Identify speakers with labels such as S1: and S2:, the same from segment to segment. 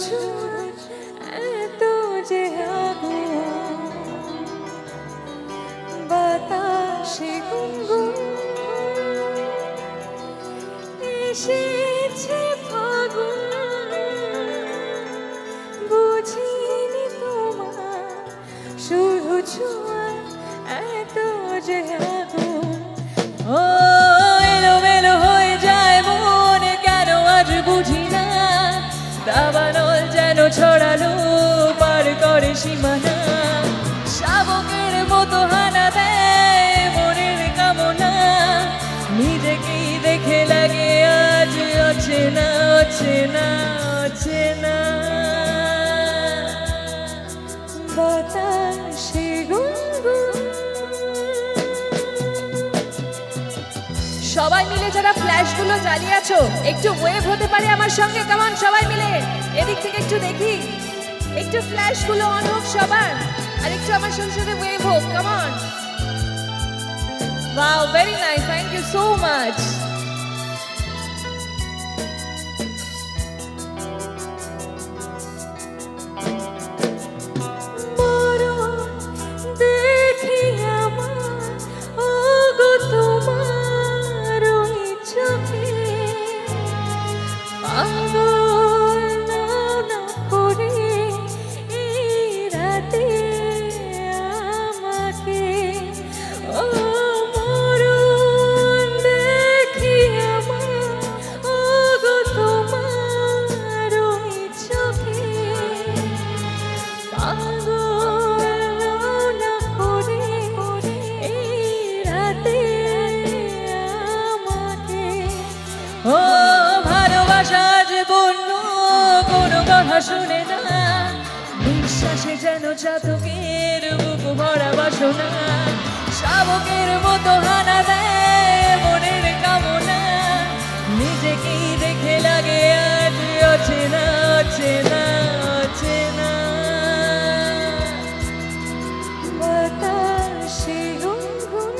S1: ছোঁয়া এত যে আগুন, বাতাসে গুনগুন এসেছে ফাগুন, বুঝিনি তোমার শুধু ছোঁয়া এত যে আগুন। ও এলোমেলো হয়ে যায় মন, কেন আজ বুঝি না, দাবানল যেন ছড়ালো পার করে সীমানা, শাবকের মতো হানা দেয় মনের কামনা, নিজেকেই দেখে লাগে আজ অচেনা অচেনা অচেনা, বাতাসে গুনগুন।
S2: সবাই মিলে যারা ফ্ল্যাশগুলো জ্বালিয়ে আছো একটু ওয়েভ হতে পারে আমার সঙ্গে, কামান সবাই মিলে এদিক থেকে একটু দেখি, একটু ফ্ল্যাশগুলো অন হোক সবার, আর একটু আমার সাথে সাথে ওয়েভ হোক, come on. Wow, very nice, thank you so much.
S1: দেখি আমার ওগো তোমার ওই চোখে, পাগল নাও না করে এই রাতে আমাকে। ও মরণ দেখি আমার ওগো তোমার ওই চোখে, পাগল নাও না করে এই রাতে আমাকে। ও ভালোবাসা যে বন্য কোনো কথা শুনে না, নিঃশ্বাসে যেন চাতকের বুক ভরা বাসনা, শাবকের মতো হানা দেয় মনের কামনা, নিজেকেই দেখে লাগে আজ অচেনা অচেনা অচেনা, বাতাসে গুনগুন।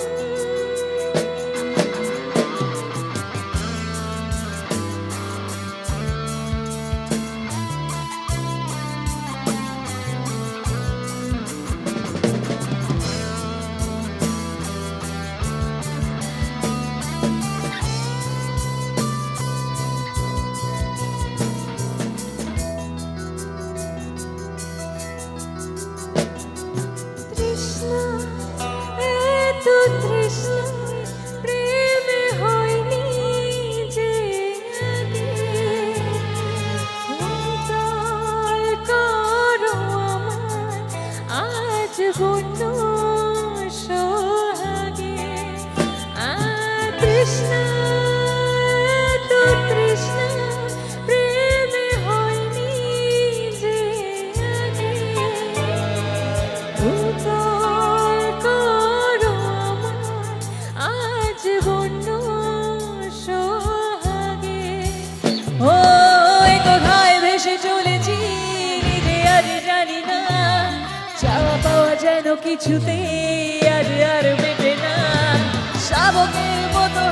S1: তৃষ্ণা এত তৃষ্ণা প্রেমে হয়নি যে আগে, উজাড় করো আমার আজ বন্য সোহাগে। তৃষ্ণা এত তৃষ্ণা প্রেমে হয়নি যে আগে, উজাড় করো আমার আজ বন্য সোহাগে। ও এ কোথায় ভেসে চলেছি নিজে আজ জানি না, চাওয়া পাওয়া যেন কিছুতেই আজ আর মেটে না, শাবকের মতো